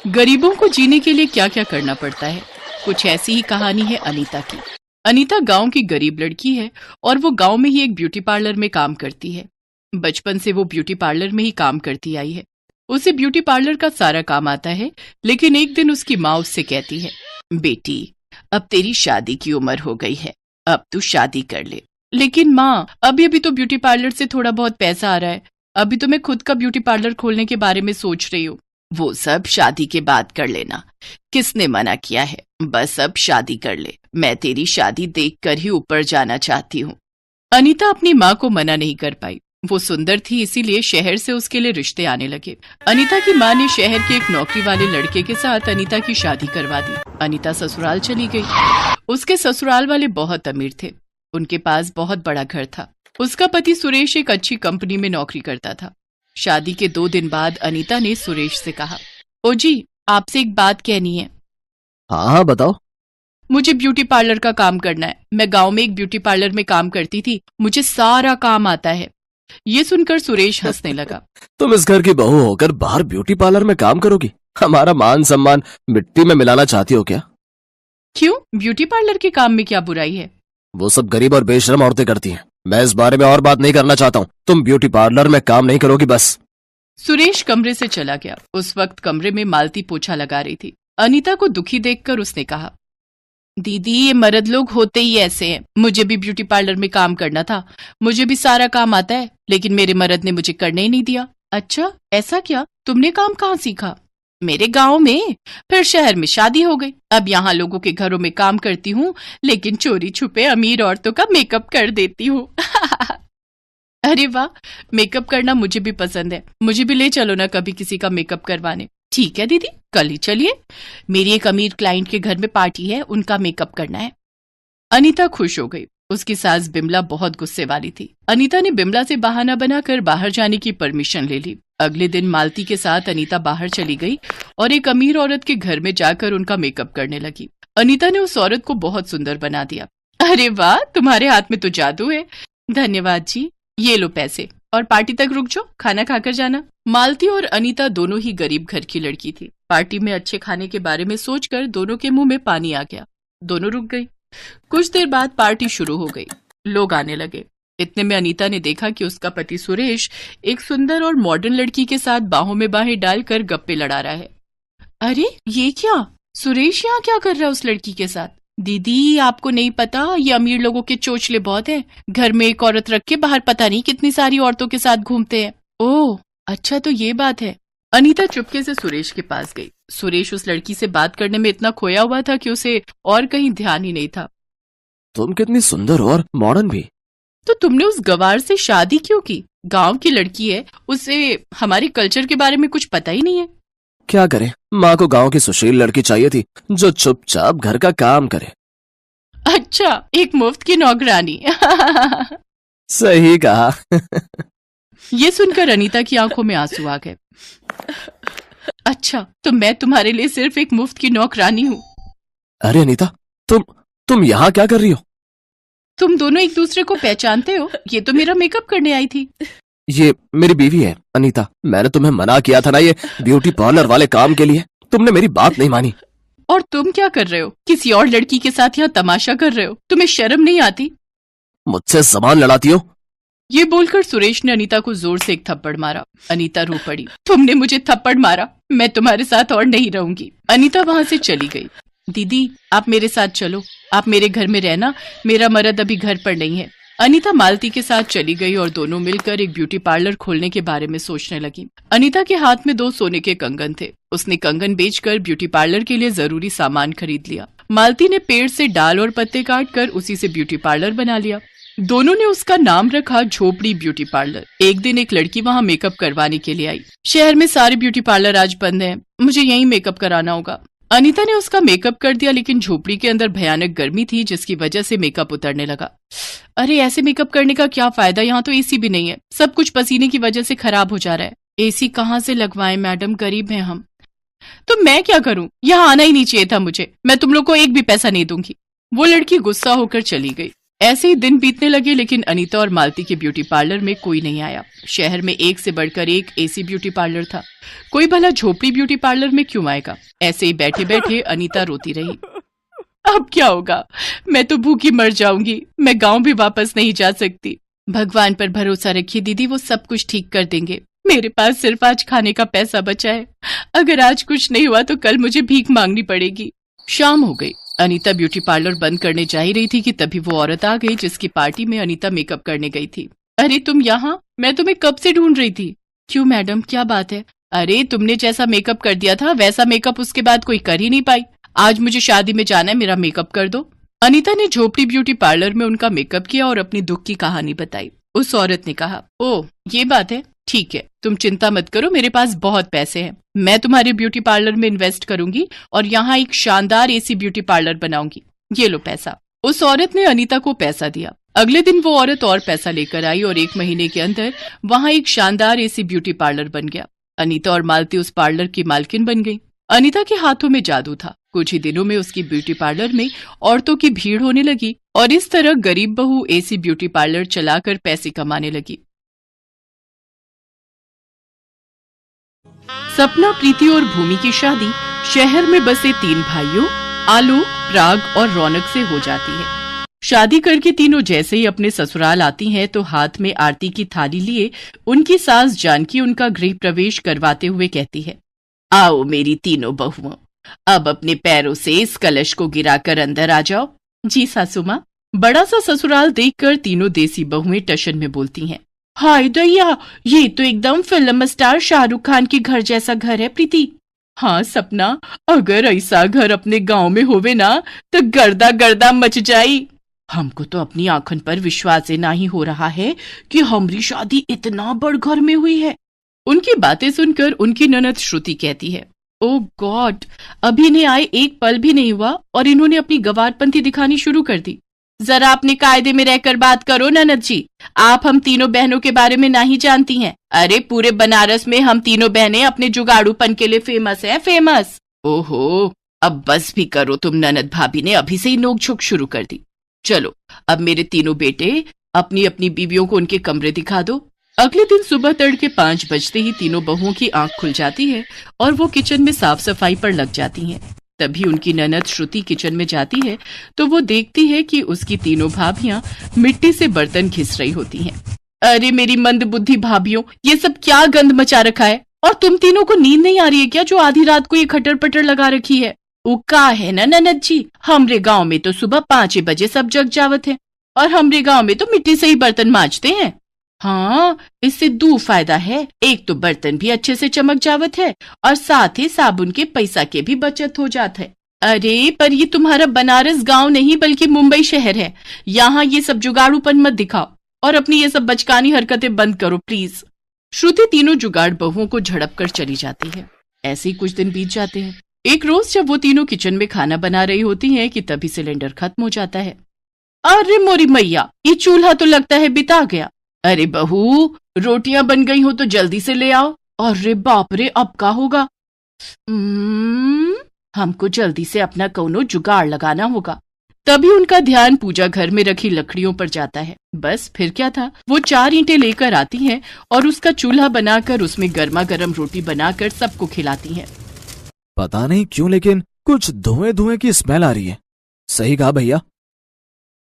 गरीबों को जीने के लिए क्या क्या करना पड़ता है, कुछ ऐसी ही कहानी है अनीता की। अनीता गांव की गरीब लड़की है और वो गांव में ही एक ब्यूटी पार्लर में काम करती है। बचपन से वो ब्यूटी पार्लर में ही काम करती आई है। उसे ब्यूटी पार्लर का सारा काम आता है, लेकिन एक दिन उसकी माँ उससे कहती है, बेटी अब तेरी शादी की उम्र हो गई है, अब तू शादी कर ले। लेकिन माँ, अभी अभी तो ब्यूटी पार्लर से थोड़ा बहुत पैसा आ रहा है, अभी तो मैं खुद का ब्यूटी पार्लर खोलने के बारे में सोच रही हूँ। वो सब शादी के बाद कर लेना, किसने मना किया है, बस अब शादी कर ले, मैं तेरी शादी देखकर ही ऊपर जाना चाहती हूँ। अनीता अपनी माँ को मना नहीं कर पाई। वो सुंदर थी, इसीलिए शहर से उसके लिए रिश्ते आने लगे। अनीता की माँ ने शहर के एक नौकरी वाले लड़के के साथ अनीता की शादी करवा दी। अनीता ससुराल चली गई। उसके ससुराल वाले बहुत अमीर थे, उनके पास बहुत बड़ा घर था। उसका पति सुरेश एक अच्छी कंपनी में नौकरी करता था। शादी के 2 दिन बाद अनीता ने सुरेश से कहा, ओ जी, आपसे एक बात कहनी है। हाँ बताओ। मुझे ब्यूटी पार्लर का काम करना है। मैं गांव में एक ब्यूटी पार्लर में काम करती थी, मुझे सारा काम आता है। ये सुनकर सुरेश हंसने लगा। तुम इस घर की बहू होकर बाहर ब्यूटी पार्लर में काम करोगी? हमारा मान सम्मान मिट्टी में मिलाना चाहती हो क्या? क्यों, ब्यूटी पार्लर के काम में क्या बुराई है? वो सब गरीब और बेशरम औरतें करती हैं। मैं इस बारे में और बात नहीं करना चाहता हूँ। तुम ब्यूटी पार्लर में काम नहीं करोगी बस। सुरेश कमरे से चला गया। उस वक्त कमरे में मालती पोछा लगा रही थी। अनीता को दुखी देखकर उसने कहा, दीदी ये मर्द लोग होते ही ऐसे हैं। मुझे भी ब्यूटी पार्लर में काम करना था, मुझे भी सारा काम आता है, लेकिन मेरे मर्द ने मुझे करने ही नहीं दिया। अच्छा ऐसा क्या, तुमने काम कहाँ सीखा? मेरे गांव में, फिर शहर में शादी हो गई। अब यहाँ लोगों के घरों में काम करती हूँ, लेकिन चोरी छुपे अमीर औरतों का मेकअप कर देती हूँ। अरे वाह, मेकअप करना मुझे भी पसंद है, मुझे भी ले चलो ना कभी किसी का मेकअप करवाने। ठीक है दीदी, कल ही चलिए, मेरी एक अमीर क्लाइंट के घर में पार्टी है, उनका मेकअप करना है। अनीता खुश हो गई। उसकी सास बिमला बहुत गुस्से वाली थी। अनीता ने बिमला से बहाना बनाकर बाहर जाने की परमिशन ले ली। अगले दिन मालती के साथ अनीता बाहर चली गई और एक अमीर औरत के घर में जाकर उनका मेकअप करने लगी। अनीता ने उस औरत को बहुत सुंदर बना दिया। अरे वाह, तुम्हारे हाथ में तो जादू है। धन्यवाद जी, ये लो पैसे, और पार्टी तक रुक जाओ, खाना खाकर जाना। मालती और अनीता दोनों ही गरीब घर की लड़की थी। पार्टी में अच्छे खाने के बारे में सोचकर दोनों के मुंह में पानी आ गया। दोनों रुक गई। कुछ देर बाद पार्टी शुरू हो गई, लोग आने लगे। इतने में अनीता ने देखा कि उसका पति सुरेश एक सुंदर और मॉडर्न लड़की के साथ बाहों में बाहें डालकर गप्पे लड़ा रहा है। अरे ये क्या, सुरेश यहाँ क्या कर रहा है उस लड़की के साथ? दीदी आपको नहीं पता, ये अमीर लोगों के चोचले बहुत हैं। घर में एक औरत रख के बाहर पता नहीं कितनी सारी औरतों के साथ घूमते हैं। ओह अच्छा, तो ये बात है। अनीता चुपके से सुरेश के पास गई। सुरेश उस लड़की से बात करने में इतना खोया हुआ था कि उसे और कहीं ध्यान ही नहीं था। तुम कितनी सुंदर हो और मॉडर्न भी। तो तुमने उस गवार से शादी क्यों की? गांव की लड़की है, उसे हमारे कल्चर के बारे में कुछ पता ही नहीं है। क्या करे, माँ को गांव की सुशील लड़की चाहिए थी जो चुपचाप घर का काम करे। अच्छा, एक मुफ्त की नौकरानी। सही कहा। ये सुनकर अनीता की आंखों में आंसू आ गए। अच्छा, तो मैं तुम्हारे लिए सिर्फ एक मुफ्त की नौकरानी हूँ। अरे अनीता, तुम यहाँ क्या कर रही हो? तुम दोनों एक दूसरे को पहचानते हो? ये तो मेरा मेकअप करने आई थी। ये मेरी बीवी है अनीता। मैंने तुम्हें मना किया था ना ये ब्यूटी पार्लर वाले काम के लिए, तुमने मेरी बात नहीं मानी। और तुम क्या कर रहे हो? किसी और लड़की के साथ यहाँ तमाशा कर रहे हो? तुम्हें शर्म नहीं आती? मुझसे जबान लड़ाती हो? ये बोलकर सुरेश ने अनीता को जोर से एक थप्पड़ मारा। अनीता रो पड़ी। तुमने मुझे थप्पड़ मारा, मैं तुम्हारे साथ और नहीं रहूंगी। अनीता वहां से चली गई। दीदी आप मेरे साथ चलो, आप मेरे घर में रहना, मेरा मर्द अभी घर पर नहीं है। अनीता मालती के साथ चली गई और दोनों मिलकर एक ब्यूटी पार्लर खोलने के बारे में सोचने लगी। अनीता के हाथ में 2 सोने के कंगन थे। उसने कंगन बेचकर ब्यूटी पार्लर के लिए जरूरी सामान खरीद लिया। मालती ने पेड़ से डाल और पत्ते काटकर उसी से ब्यूटी पार्लर बना लिया। दोनों ने उसका नाम रखा झोपड़ी ब्यूटी पार्लर। एक दिन एक लड़की वहाँ मेकअप करवाने के लिए आई। शहर में सारे ब्यूटी पार्लर आज बंद हैं, मुझे यहीं मेकअप कराना होगा। अनीता ने उसका मेकअप कर दिया, लेकिन झोपड़ी के अंदर भयानक गर्मी थी जिसकी वजह से मेकअप उतरने लगा। अरे ऐसे मेकअप करने का क्या फायदा, यहाँ तो एसी भी नहीं है, सब कुछ पसीने की वजह से खराब हो जा रहा है। एसी कहाँ से लगवाएं मैडम, गरीब हैं हम। तो मैं क्या करूं, यहाँ आना ही नहीं चाहिए था मुझे, मैं तुम लोग को एक भी पैसा नहीं दूंगी। वो लड़की गुस्सा होकर चली गई। ऐसे ही दिन बीतने लगे, लेकिन अनीता और मालती के ब्यूटी पार्लर में कोई नहीं आया। शहर में एक से बढ़कर एक एसी ब्यूटी पार्लर था। कोई भला झोपड़ी ब्यूटी पार्लर में क्यों आएगा? ऐसे ही बैठे बैठे अनीता रोती रही। अब क्या होगा? मैं तो भूखी मर जाऊंगी। मैं गांव भी वापस नहीं जा सकती। भगवान पर भरोसा रखिए दीदी, वो सब कुछ ठीक कर देंगे। मेरे पास सिर्फ आज खाने का पैसा बचा है। अगर आज कुछ नहीं हुआ तो कल मुझे भीख मांगनी पड़ेगी। शाम हो गई। अनीता ब्यूटी पार्लर बंद करने जा ही रही थी कि तभी वो औरत आ गई जिसकी पार्टी में अनीता मेकअप करने गई थी। अरे तुम यहाँ? मैं तुम्हें कब से ढूंढ रही थी। क्यों मैडम, क्या बात है? अरे तुमने जैसा मेकअप कर दिया था वैसा मेकअप उसके बाद कोई कर ही नहीं पाई। आज मुझे शादी में जाना है, मेरा मेकअप कर दो। अनीता ने झोपड़ी ब्यूटी पार्लर में उनका मेकअप किया और अपनी दुख की कहानी बताई। उस औरत ने कहा, ओह ये बात है, ठीक है, तुम चिंता मत करो, मेरे पास बहुत पैसे हैं। मैं तुम्हारे ब्यूटी पार्लर में इन्वेस्ट करूंगी और यहाँ एक शानदार एसी ब्यूटी पार्लर बनाऊंगी। ये लो पैसा। उस औरत ने अनीता को पैसा दिया। अगले दिन वो औरत और पैसा लेकर आई और 1 महीने के अंदर वहाँ एक शानदार एसी ब्यूटी पार्लर बन गया। अनीता और मालती उस पार्लर की मालकिन बन गई। अनीता के हाथों में जादू था। कुछ ही दिनों में उसकी ब्यूटी पार्लर में औरतों की भीड़ होने लगी और इस तरह गरीब बहू एसी ब्यूटी पार्लर चलाकर पैसे कमाने लगी। सपना, प्रीति और भूमि की शादी शहर में बसे 3 भाइयों आलोक, पराग और रौनक से हो जाती है। शादी करके तीनों जैसे ही अपने ससुराल आती हैं तो हाथ में आरती की थाली लिए उनकी सास जानकी उनका गृह प्रवेश करवाते हुए कहती है, आओ मेरी तीनों बहुओं, अब अपने पैरों से इस कलश को गिराकर अंदर आ जाओ। जी सासू माँ। बड़ा सा ससुराल देखकर तीनों देसी बहुएं टशन में बोलती हैं, हाय दैया, ये तो एकदम फिल्म स्टार शाहरुख खान के घर जैसा घर है प्रीति। हाँ सपना, अगर ऐसा घर अपने गांव में होवे ना तो गर्दा गर्दा मच जाई। हमको तो अपनी आंखन पर विश्वास ही नहीं हो रहा है कि हमारी शादी इतना बड़ घर में हुई है। उनकी बातें सुनकर उनकी ननद श्रुति कहती है, ओ गॉड, अभी इन्हें आए 1 पल भी नहीं हुआ और इन्होंने अपनी गवारपंथी दिखानी शुरू कर दी। जरा अपने कायदे में रहकर बात करो ननद जी, आप हम तीनों बहनों के बारे में नहीं जानती हैं। अरे पूरे बनारस में हम तीनों बहनें अपने जुगाड़ूपन के लिए फेमस है, फेमस। ओहो, अब बस भी करो तुम ननद भाभी ने अभी से ही नोक-झोंक शुरू कर दी। चलो अब मेरे तीनों बेटे अपनी अपनी बीवियों को उनके कमरे दिखा दो। अगले दिन सुबह तड़के 5 बजते ही तीनों बहुओं की आंख खुल जाती है और वो किचन में साफ सफाई पर लग जाती हैं। तभी उनकी ननद श्रुति किचन में जाती है तो वो देखती है कि उसकी तीनों भाभियां मिट्टी से बर्तन घिस रही होती हैं। अरे मेरी मंद बुद्धि भाभियों, ये सब क्या गंद मचा रखा है? और तुम तीनों को नींद नहीं आ रही है क्या जो आधी रात को ये खटर पटर लगा रखी है? वो का है ना ननद जी, हमरे गांव में तो सुबह 5 बजे सब जग जावत है और हमरे गांव में तो मिट्टी से ही बर्तन मांजते हैं। हाँ, इससे 2 फायदा है, एक तो बर्तन भी अच्छे से चमक जावत है और साथ ही साबुन के पैसा के भी बचत हो जात है। अरे पर ये तुम्हारा बनारस गांव नहीं बल्कि मुंबई शहर है। यहाँ ये सब जुगाड़ूपन मत दिखाओ और अपनी ये सब बचकानी हरकतें बंद करो प्लीज। श्रुति तीनों जुगाड़ बहुओं को झड़प कर चली जाती है। ऐसे ही कुछ दिन बीत जाते हैं। एक रोज जब वो तीनों किचन में खाना बना रही होती हैं कि तभी सिलेंडर खत्म हो जाता है। अरे मोरी मैया, ये चूल्हा तो लगता है बिता गया। अरे बहू, रोटियां बन गई हो तो जल्दी से ले आओ। अरे बाप रे, अब क्या होगा? हमको जल्दी से अपना कौनो जुगाड़ लगाना होगा। तभी उनका ध्यान पूजा घर में रखी लकड़ियों पर जाता है। बस फिर क्या था, वो 4 ईंटें लेकर आती हैं और उसका चूल्हा बनाकर उसमें गर्मा गर्म रोटी बनाकर सबको खिलाती हैं। पता नहीं क्यों लेकिन कुछ धुएं धुएं की स्मेल आ रही है। सही कहा भैया।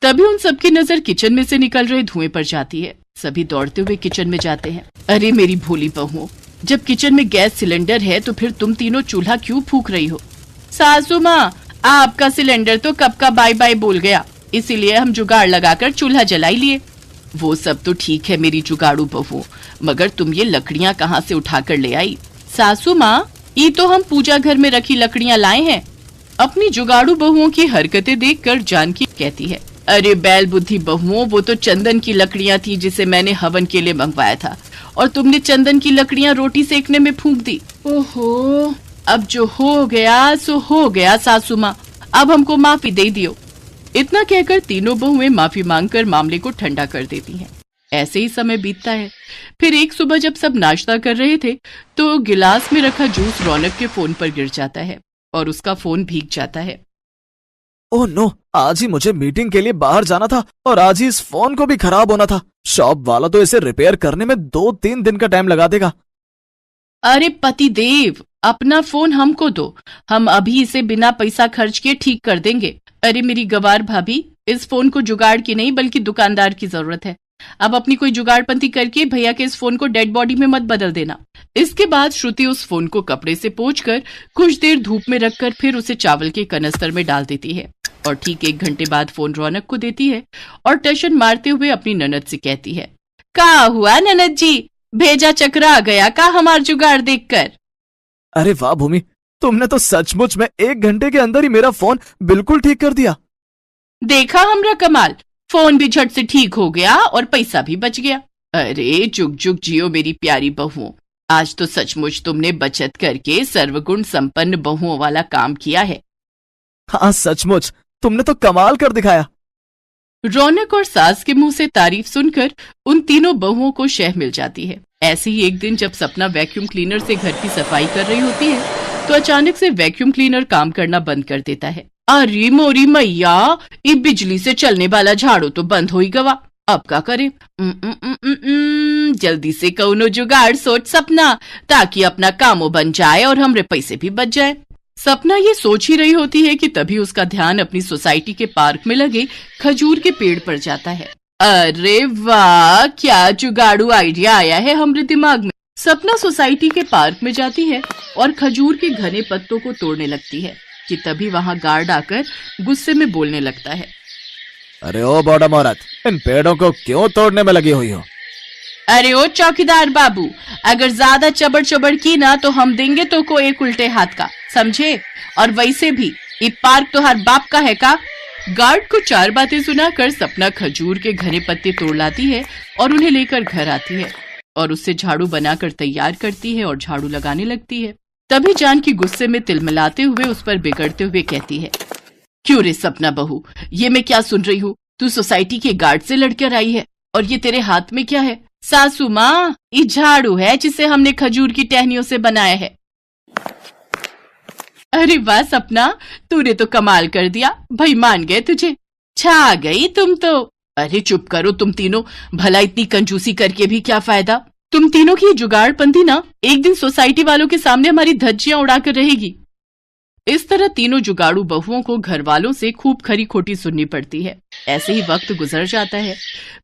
तभी उन सबकी नजर किचन में से निकल रहे धुएं पर जाती है। सभी दौड़ते हुए किचन में जाते हैं। अरे मेरी भोली बहू, जब किचन में गैस सिलेंडर है तो फिर तुम तीनों चूल्हा क्यों फूंक रही हो? सासू माँ, आपका सिलेंडर तो कब का बाय बाय बोल गया, इसीलिए हम जुगाड़ लगाकर चूल्हा जलाई लिए। वो सब तो ठीक है मेरी जुगाड़ू बहू, मगर तुम ये लकड़ियाँ कहाँ से उठा कर ले आई? सासू माँ, ये तो हम पूजा घर में रखी लकड़ियाँ लाए हैं। अपनी जुगाड़ू बहुओं की हरकतें देखकर जानकी कहती है, अरे बैल बुद्धि बहुओं, वो तो चंदन की लकड़ियाँ थी जिसे मैंने हवन के लिए मंगवाया था और तुमने चंदन की लकड़ियाँ रोटी सेकने में फूंक दी। ओहो, अब जो हो गया सो हो गया सासू माँ, अब हमको माफी दे दियो। इतना कहकर तीनों बहुएं माफी मांगकर मामले को ठंडा कर देती हैं। ऐसे ही समय बीतता है। फिर एक सुबह जब सब नाश्ता कर रहे थे तो गिलास में रखा जूस रौनक के फोन पर गिर जाता है और उसका फोन भीग जाता है। ओह नो, आज ही मुझे मीटिंग के लिए बाहर जाना था और आज ही इस फोन को भी खराब होना था। शॉप वाला तो इसे रिपेयर करने में 2-3 दिन का टाइम लगा देगा। अरे पतिदेव, अपना फोन हमको दो, हम अभी इसे बिना पैसा खर्च किए ठीक कर देंगे। अरे मेरी गवार भाभी, इस फोन को जुगाड़ की नहीं बल्कि दुकानदार की जरूरत है। अब अपनी कोई जुगाड़पंती करके भैया के इस फोन को डेड बॉडी में मत बदल देना। इसके बाद श्रुति उस फोन को कपड़े से पोंछकर कुछ देर धूप में रखकर फिर उसे चावल के कनस्तर में डाल देती है और ठीक 1 घंटे बाद फोन रौनक को देती है और टशन मारते हुए अपनी ननद से कहती है, का हुआ ननद जी, भेजा चकरा गया का हमार जुगाड़ देखकर? अरे वाह भूमि, तुमने तो सचमुच में 1 घंटे के अंदर ही मेरा फोन बिल्कुल ठीक कर दिया। देखा हमरा कमाल, फोन भी झट से ठीक हो गया और पैसा भी बच गया। अरे जुग जुग जियो मेरी प्यारी बहुओं, आज तो सचमुच तुमने बचत करके सर्वगुण संपन्न बहुओं वाला काम किया है। हाँ सचमुच, तुमने तो कमाल कर दिखाया। रौनक और सास के मुंह से तारीफ सुनकर उन तीनों बहुओं को शह मिल जाती है। ऐसे ही एक दिन जब सपना वैक्यूम क्लीनर से घर की सफाई कर रही होती है तो अचानक से वैक्यूम क्लीनर काम करना बंद कर देता है। अरे मोरी मैया, ये बिजली से चलने वाला झाड़ू तो बंद हो ही गवा, अब क्या करे? जल्दी से कौनो जुगाड़ सोच सपना, ताकि अपना कामो बन जाए और हमरे पैसे भी बच जाए। सपना ये सोच ही रही होती है कि तभी उसका ध्यान अपनी सोसाइटी के पार्क में लगे खजूर के पेड़ पर जाता है। अरे वाह, क्या जुगाड़ू आइडिया आया है हमरे दिमाग में। सपना सोसाइटी के पार्क में जाती है और खजूर के घने पत्तों को तोड़ने लगती है कि तभी वहां गार्ड आकर गुस्से में बोलने लगता है, अरे ओ बॉडम औरत, इन पेड़ों को क्यों तोड़ने में लगी हुई हो? अरे ओ चौकीदार बाबू, अगर ज्यादा चबड़ चबड़ की ना तो हम देंगे तो को एक उल्टे हाथ का, समझे? और वैसे भी ये पार्क तो हर बाप का है का? गार्ड को 4 बातें सुनाकर सपना खजूर के घने पत्ते तोड़ लाती है और उन्हें लेकर घर आती है और उससे झाड़ू बनाकर तैयार करती है और झाड़ू लगाने लगती है। तभी जानकी गुस्से में तिलमिलाते हुए उस पर बिगड़ते हुए कहती है, क्यों रे सपना बहू, ये मैं क्या सुन रही हूँ? तू सोसाइटी के गार्ड से लड़कर आई है और ये तेरे हाथ में क्या है? सासू माँ, ये झाड़ू है जिसे हमने खजूर की टहनियों से बनाया है। अरे वाह सपना, तूने तो कमाल कर दिया, भाई मान गए तुझे, छा गई तुम तो। अरे चुप करो तुम तीनों, भला इतनी कंजूसी करके भी क्या फायदा? तुम तीनों की जुगाड़पंती ना एक दिन सोसाइटी वालों के सामने हमारी धज्जियां उड़ाकर रहेगी। इस तरह तीनों जुगाड़ू बहुओं को घर वालों से खूब खरी खोटी सुननी पड़ती है। ऐसे ही वक्त गुजर जाता है।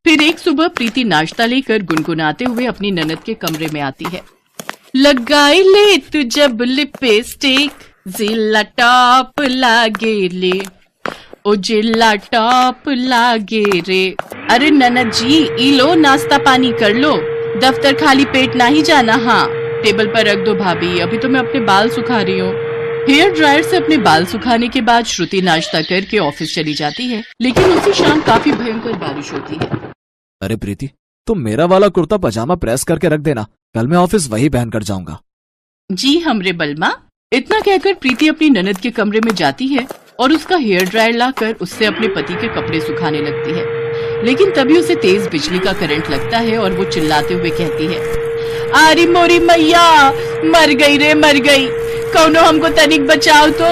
फिर एक सुबह प्रीति नाश्ता लेकर गुनगुनाते हुए अपनी ननद के कमरे में आती है। लगाई ले तू जब लिपस्टिक, जिला टॉप लागे ले, ओ जिला टॉप लागे रे। अरे ननद जी, ई लो नाश्ता पानी कर लो, दफ्तर खाली पेट ना ही जाना। हाँ, टेबल पर रख दो भाभी, अभी तो मैं अपने बाल सुखा रही हूँ। हेयर ड्रायर से अपने बाल सुखाने के बाद श्रुति नाश्ता करके ऑफिस चली जाती है, लेकिन उसी शाम काफी भयंकर बारिश होती है। अरे प्रीति, तुम मेरा वाला कुर्ता पजामा प्रेस करके रख देना, कल मैं ऑफिस वही पहन कर जाऊंगा। जी हमरे बलमा। इतना कहकर प्रीति अपनी ननद के कमरे में जाती है और उसका हेयर ड्रायर लाकर उससे अपने पति के कपड़े सुखाने लगती है, लेकिन तभी उसे तेज बिजली का करंट लगता है और वो चिल्लाते हुए कहती है, अरे मोरी मैया, मर गई रे मर गई, कौनो हमको तनिक बचाओ तो।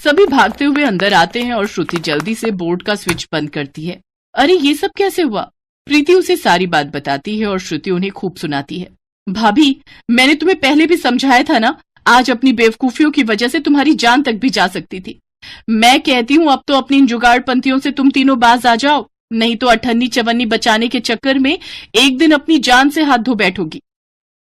सभी भागते हुए अंदर आते हैं और श्रुति जल्दी से बोर्ड का स्विच बंद करती है। अरे ये सब कैसे हुआ? प्रीति उसे सारी बात बताती है और श्रुति उन्हें खूब सुनाती है। भाभी, मैंने तुम्हें पहले भी समझाया था ना, आज अपनी बेवकूफियों की वजह से तुम्हारी जान तक भी जा सकती थी। मैं कहती हूँ अब तो अपनी इन जुगाड़पंथियों से तुम तीनों बाज आ जाओ, नहीं तो अठन्नी चवन्नी बचाने के चक्कर में एक दिन अपनी जान से हाथ धो बैठोगी।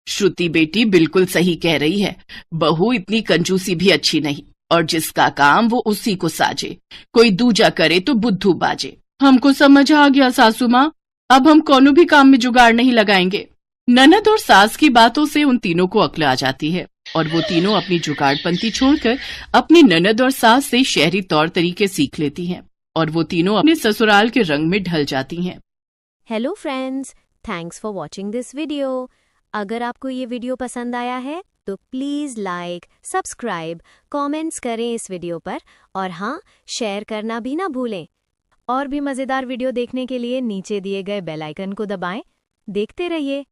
श्रुति बेटी बिल्कुल सही कह रही है, बहू इतनी कंजूसी भी अच्छी नहीं, और जिसका काम वो उसी को साजे, कोई दूजा करे तो बुद्धू बाजे। हमको समझ आ गया सासू माँ, अब हम कोनो भी काम में जुगाड़ नहीं लगाएंगे। ननद और सास की बातों से उन तीनों को अक्ल आ जाती है और वो तीनों अपनी जुगाड़पंती छोड़कर अपनी ननद और सास से शहरी तौर तरीके सीख लेती हैं और वो तीनों अपने ससुराल के रंग में ढल जाती हैं। Hello friends, thanks for watching this video. अगर आपको ये वीडियो पसंद आया है तो प्लीज़ लाइक, सब्सक्राइब, कमेंट्स करें इस वीडियो पर, और हाँ, शेयर करना भी ना भूलें। और भी मज़ेदार वीडियो देखने के लिए नीचे दिए गए बेल आइकन को दबाएं। देखते रहिए।